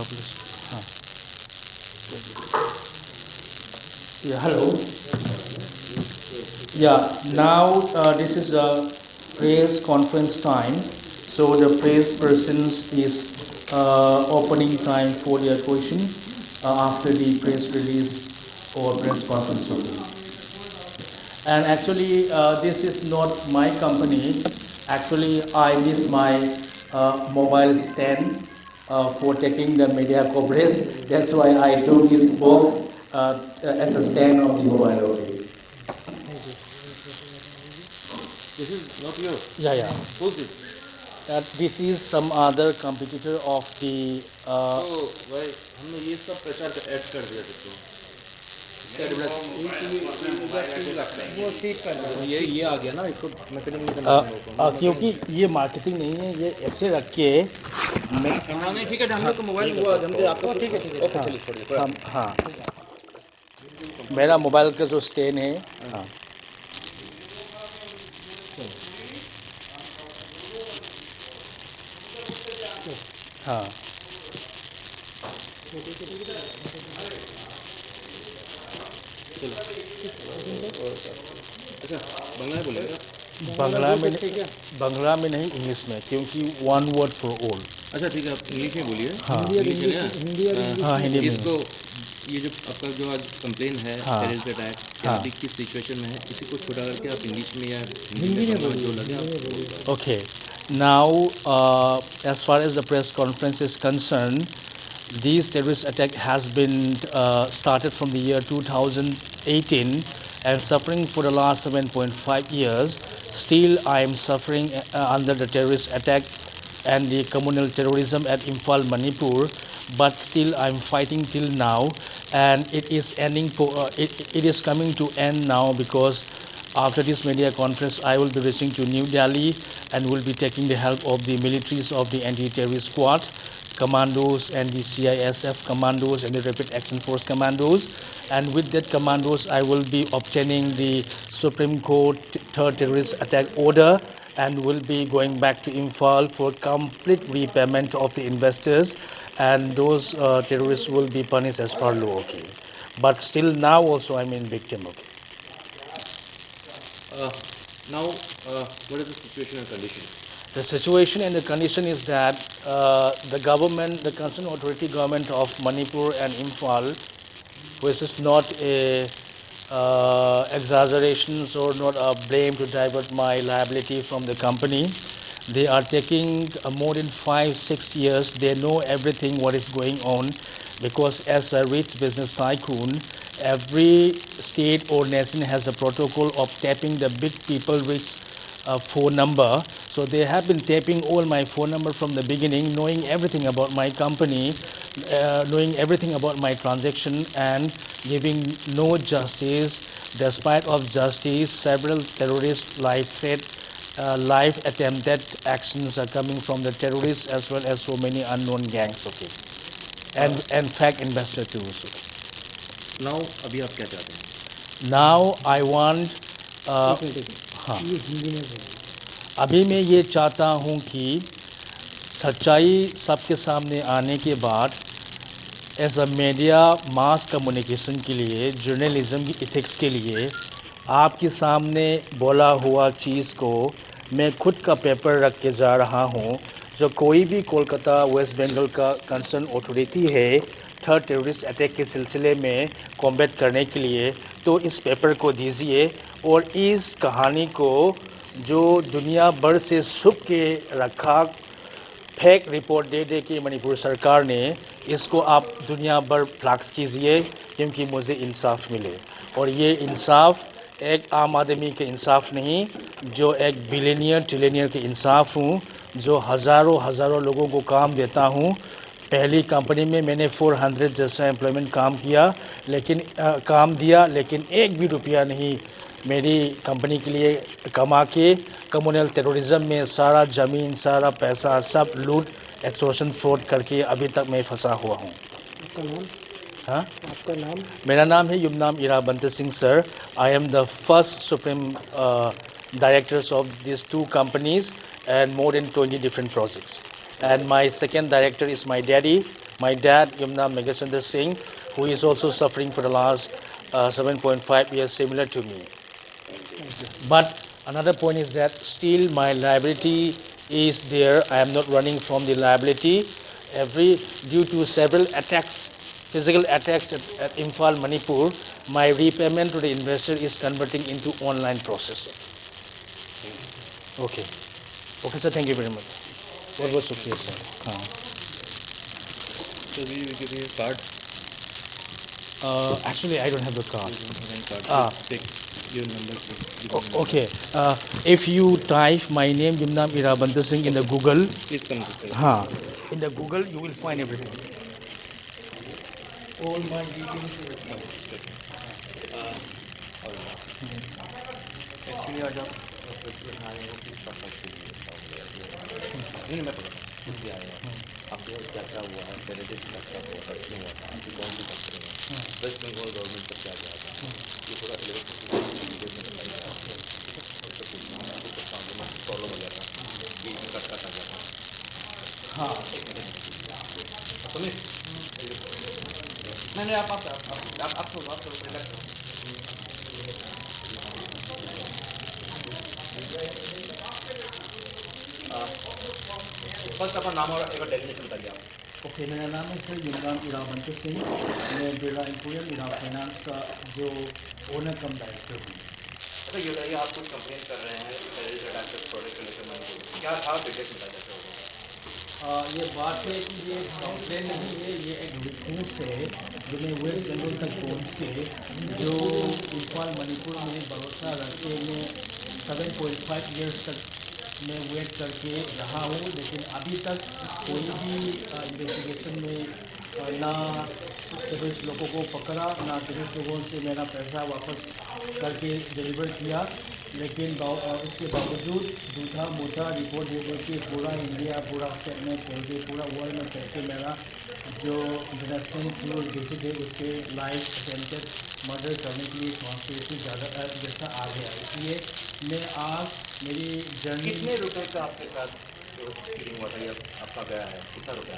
publish. Yeah, hello. Yeah, now this is a press conference time. So the press persons is opening time for their question after the press release or press conference. Okay. And actually, this is not my company. Actually, I use my mobile stand for taking the media coverage. That's why I took this box as a stand of the mobile. Okay. This is not your. Yeah, yeah. Who's this? This is some other competitor of the. तो भाई हमने ये सब प्रचार add कर दिया देखो इसका वो स्टीक कर दो। ये आ गया ना इसको मैकेनिज्म नहीं करना हम लोगों को क्योंकि ये मार्केटिंग नहीं है, ये ऐसे रख के हाँ नहीं ठीक है हम लोग को मोबाइल हुआ हम तो आपको ठीक है ओके चलिए छोड़िए हम हाँ मेरा मोबाइल का जो स्टैंड है हाँ हाँ अच्छा बंगला में बोलेंगे बंगला में नहीं, इंग्लिश में, क्योंकि वन वर्ड फॉर ऑल। अच्छा ठीक है आप इंग्लिश में बोलिए हाँ हाँ हिंदी में। इसको ये जो आपका जो आज कंप्लेन है हाँ। टेररिस्ट अटैक हाँ। अभी किस सिचुएशन में है इसी को छोटा करके आप इंग्लिश में या हिंदी में जो लगे आप Okay, now as far as the press conference is concerned, this terrorist attack has been started from the year 2018 and suffering for the last 7.5 years. Still, I am suffering under the terrorist attack and the communal terrorism at Imphal, Manipur. But still, I am fighting till now, and it is ending. It is coming to end now because after this media conference, I will be reaching to New Delhi and will be taking the help of the militaries of the anti-terrorist squad, commandos and the CISF commandos and the Rapid Action Force commandos. And with that commandos, I will be obtaining the Supreme Court third terrorist attack order and will be going back to Imphal for complete repayment of the investors, and those terrorists will be punished as per law. Okay. But still now also I'm in victim. Okay. now what is the situation and condition The situation and the condition is that the government, the concerned authority government of Manipur and Imphal, which is not a exaggerations or not a blame to divert my liability from the company. They are taking more than 5-6 years. They know everything what is going on because as a rich business tycoon, every state or nation has a protocol of tapping the big people rich phone number. So they have been tapping all my phone number from the beginning, knowing everything about my company, knowing everything about my transaction and giving no justice. Despite of justice, several terrorist life attempted actions are coming from the terrorists as well as so many unknown gangs. Okay, and fact investor too. So. now अभी आप क्या चाहते हैं Now I want हाँ अभी मैं ये चाहता हूँ कि सच्चाई सबके सामने आने के बाद as a media mass communication के लिए, जर्नलिज्म की इथिक्स के लिए आपके सामने बोला हुआ चीज़ को मैं खुद का पेपर रख के जा रहा हूँ। जो कोई भी कोलकाता वेस्ट बंगाल का कंसर्न अथॉरिटी है थर्ड टेररिस्ट अटैक के सिलसिले में कॉम्बैट करने के लिए, तो इस पेपर को दीजिए और इस कहानी को जो दुनिया भर से छुप के रखा फेक रिपोर्ट दे दे के मणिपुर सरकार ने, इसको आप दुनिया भर फ्लैक्स कीजिए क्योंकि मुझे इंसाफ मिले। और ये इंसाफ एक आम आदमी के इंसाफ नहीं, जो एक बिलियनियर ट्रिलियनियर के इंसाफ हूँ, जो हज़ारों लोगों को काम देता हूँ। पहली कंपनी में मैंने 400 जैसा एम्प्लॉयमेंट काम किया, लेकिन काम दिया, लेकिन एक भी रुपया नहीं मेरी कंपनी के लिए कमा के कम्युनल टेररिज्म में सारा ज़मीन, सारा पैसा सब लूट, एक्सटॉर्शन, फ्रॉड करके अभी तक मैं फंसा हुआ हूँ। आपका नाम? हाँ, आपका नाम? मेरा नाम है Yumnam Irabant Singh sir. I am the first supreme directors of this 2 companies and more than 20 different projects. And my second director is my daddy, my dad, Yumnam Meghasundar Singh, who is also suffering for the last 7.5 years, similar to me. But another point is that still my liability is there. I am not running from the liability. Due to several attacks, physical attacks at Imphal, Manipur, my repayment to the investor is converting into online process. Okay. Okay, sir. Thank you very much. What was okay, sir? So we will give you a card. Actually, I don't have the card. You don't have any card. Ah. Please take your number, please. Give me your Okay. If you type my name, Yumnam Irabandar Singh, in the Google, number. Please come this side. in the Google, you will find everything. All my details. Actually आज आप president आए हो किस purpose के लिए नहीं मैं पता किस लिए आए हो आपके साथ क्या क्या हुआ है पैराडाइज क्या क्या हुआ है क्यों हुआ था आपकी कौन सी कंपनी है वेस्ट बंगाल गवर्नमेंट का क्या गया था ये थोड़ा प्रॉब्लम हो गया था ये इसमें कट आ गया था हाँ सुनिए नहीं आप रिलैक्स हो फर्स्ट अपना नाम और एक डेफिनेशन बताइए आप ओके, मेरा नाम है सर युमनाम इराबंतर सिंह। मैं बिरला इंपोरियम इरा फाइनेंस का जो ओनर कम डायरेक्टर हूँ। अच्छा ये बताइए आप कुछ कंप्लेन कर रहे हैं टेररिस्ट अटैक प्रोडक्ट को लेकर मैंने क्या था डिटेल्स बता देते हो ये बात है कि ये कंप्लेन नहीं है, ये एक रिक्वेस्ट है जो मैं वेस्ट बंगाल तक पहुँच के जो इम्फाल मणिपुर में भरोसा रख के मैं 7.5 ईयर्स तक मैं वेट करके रहा हूँ, लेकिन अभी तक कोई भी इन्वेस्टिगेशन में ना टेररिस्ट लोगों को पकड़ा, ना टेररिस्ट लोगों से मेरा पैसा वापस करके डिलीवर किया। लेकिन इसके बावजूद झूठा मूठा रिपोर्ट दे दे के पूरा इंडिया, पूरा स्टेट में फैल के, पूरा वर्ल्ड में फैल के मेरा जो इंटरनेशनल फ्यूल विजिट है उसके लाइफ अटेम्प्टेड मर्डर करने के लिए कॉन्स्पिरेसी ज़्यादा जैसा आ गया। इसलिए मैं आज मेरी जर्नी कितने रुपए का आपके साथ जो फीलिंग हुआ था ये आपका गया है कितना रुपया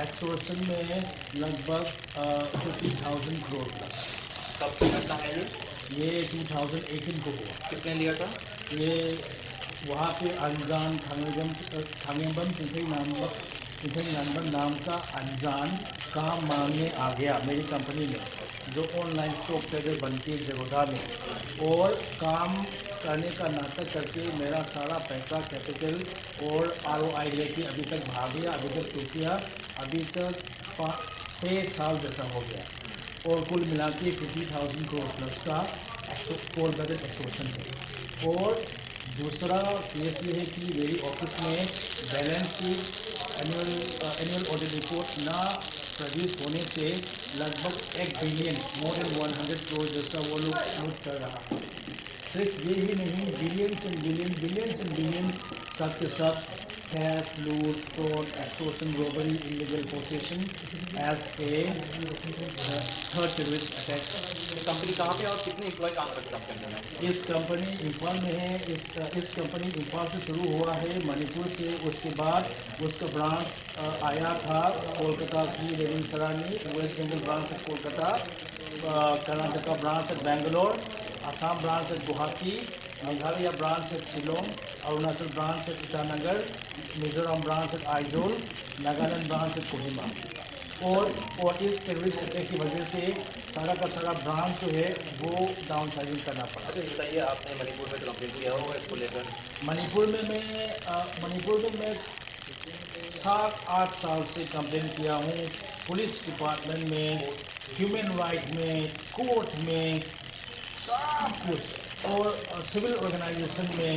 एक्सटोर्शन में लगभग 50,000 करोड़ प्लस। कब करना है ये 2018 को हुआ। किसने लिया था ये वहाँ पे अनजान खांगेबम सिंथई नाम का अनजान काम मांगने आ गया मेरी कंपनी में, जो ऑनलाइन स्टॉक ट्रेडर बनती है जगोदा में, और काम करने का नाटक करके मेरा सारा पैसा कैपिटल और ROI लेके अभी तक भाग गया, अभी तक चुकिया, अभी तक 6 साल जैसा हो गया, और कुल मिला के 50,000 करोड़ प्लस का एक्सटोर्शन है। और दूसरा केस ये है कि मेरी ऑफिस में balance sheet, annual audit report ना प्रोड्यूस होने से लगभग 1 बिलियन, मोर देन 100 करोड़ जैसा वो लोग लूट कर रहा है। सिर्फ ये ही नहीं, बिलियंस एंड बिलियन सब के सब theft, loot, fraud, extortion, robbery, illegal possession as a third terrorist attack. Company कहाँ पे और कितने एम्प्लॉय काम करते हैं कंपनी में इस कंपनी इम्फाल में है। इस कंपनी इम्फाल से शुरू हुआ है, मणिपुर से, उसके बाद उसका ब्रांच आया था कोलकाता की रेवंसरानी, वेस्ट बंगाल ब्रांच है कोलकाता, कर्नाटका ब्रांच है बेंगलोर, असम ब्रांच है गुवाहाटी, मेघालय ब्रांच है शिलोंग, अरुणाचल ब्रांच है ईटानगर, मिजोरम ब्रांच है आइजोल, नागालैंड ब्रांच है कोहिमा। और इस टेररिस्ट अटैक की वजह से सारा का सारा ब्रांच जो है वो डाउन साइजिंग करना पड़ा। अच्छा ये बताइए आपने मणिपुर में जो कंप्लेन किया होगा इसको लेकर मणिपुर में मैं 7-8 साल से कंप्लेन किया हूँ, पुलिस डिपार्टमेंट में, ह्यूमन राइट में, कोर्ट में, सब कुछ, और सिविल ऑर्गेनाइजेशन में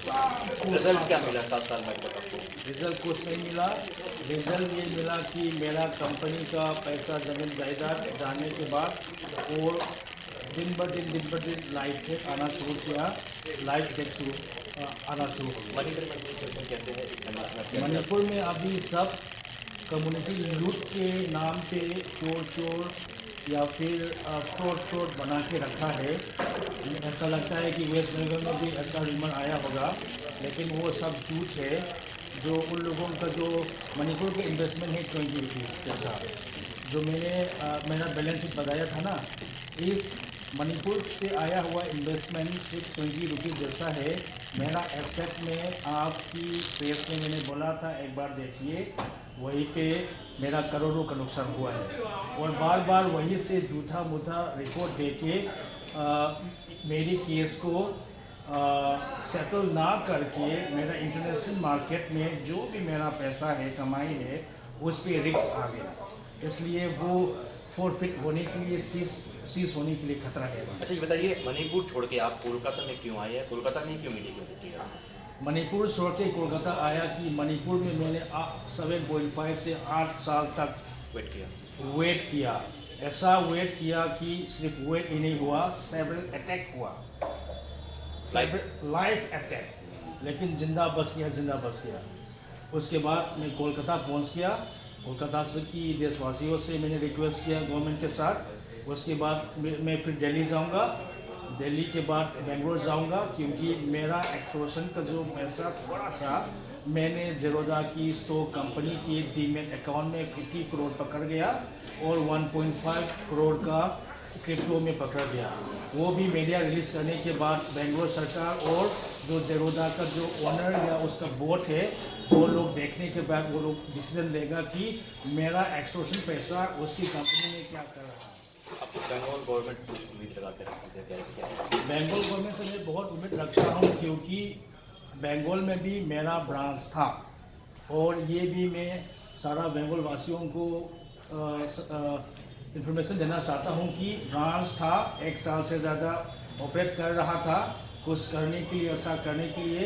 सब कुछ। रिजल्ट क्या मिला 7 साल में आपको रिजल्ट कुछ नहीं मिला। रिजल्ट ये मिला कि मेरा कंपनी का पैसा जमीन जायदाद जाने के बाद और दिन ब दिन लाइफ चेक आना शुरू किया, आना शुरू हो गया। मणिपुर में अभी सब कम्युनिटी लूट के नाम पे चोर या फिर फ्रॉड बना के रखा है। ऐसा लगता है कि वेस्ट बंगाल में भी ऐसा रिमन आया होगा, लेकिन वो सब झूठ है। जो उन लोगों का जो मणिपुर के इन्वेस्टमेंट है 20 रुपीज़ जैसा, जो मेरा बैलेंस शीट बताया था ना, इस मणिपुर से आया हुआ इन्वेस्टमेंट सिर्फ 20 रुपीज़ जैसा है। मेरा एसेट में आपकी प्रेस में मैंने बोला था एक बार देखिए, वहीं पे मेरा करोड़ों का नुकसान हुआ है। और बार बार वहीं से झूठा मूठा रिपोर्ट देके मेरी केस को सेटल ना करके मेरा इंटरनेशनल मार्केट में जो भी मेरा पैसा है, कमाई है, उस पर रिस्क आ गया। इसलिए वो फॉरफिट होने के लिए सीज होने के लिए खतरा है। अच्छा, ये बताइए, मणिपुर छोड़ के आप कोलकाता में क्यों आए हैं? कोलकाता में क्यों मीटिंग की थी? मणिपुर छोड़ के कोलकाता आया कि मणिपुर में मैंने 7.5 से 8 साल तक वेट किया। ऐसा वेट किया कि सिर्फ वेट ही नहीं हुआ, सेवरल अटैक हुआ, लाइफ अटैक, लेकिन जिंदा बच गया। उसके बाद मैं कोलकाता पहुंच गया। कोलकाता से की देशवासियों से मैंने रिक्वेस्ट किया गवर्नमेंट के साथ। उसके बाद मैं फिर दिल्ली जाऊंगा, दिल्ली के बाद बेंगलोर जाऊंगा, क्योंकि मेरा एक्सटॉर्शन का जो पैसा थोड़ा सा मैंने ज़ेरोधा की स्टॉक कंपनी के डीमैट अकाउंट में 50 करोड़ पकड़ गया और 1.5 करोड़ का क्रिप्टो में पकड़ गया। वो भी मीडिया रिलीज़ करने के बाद बेंगलोर सरकार और जो ज़ेरोधा का जो ओनर या उसका बोर्ड है, वो लोग देखने के बाद वो लोग डिसीजन लेगा कि मेरा एक्सटॉर्शन पैसा उसकी कंपनी में क्या कर रहा है। आप बेंगलोर गवर्नमेंट से उम्मीद लगाते हैं? बेंगोल गवर्नमेंट से मैं बहुत उम्मीद रखता हूँ, क्योंकि बेंगोल में भी मेरा ब्रांच था और ये भी मैं सारा बेंगोल वासियों को इंफॉर्मेशन देना चाहता हूँ कि ब्रांच था, 1 साल से ज़्यादा ऑपरेट कर रहा था, कुछ करने के लिए, ऐसा करने के लिए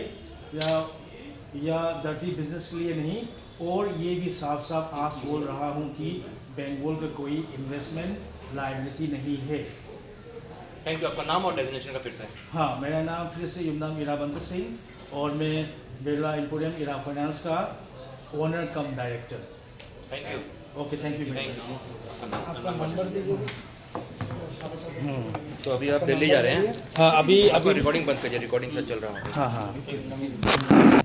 या डर्टी बिजनेस के लिए नहीं। और ये भी साफ साफ आज बोल रहा हूँ कि बेंगोल का कोई इन्वेस्टमेंट लायबिलिटी नहीं है। Thank you. आपका नाम और डेजिग्नेशन का फिर से? हाँ, मेरा नाम फिर से युमनाम ईराबंत सिंह और मैं बिरला एम्पोरियम ईरा फाइनेंस का owner come director. Thank you. Okay, thank you. आपका नंबर दीजिए। तो अभी आप दिल्ली जा रहे हैं? हाँ, अभी रिकॉर्डिंग बंद करिए, रिकॉर्डिंग चल रहा है। हाँ।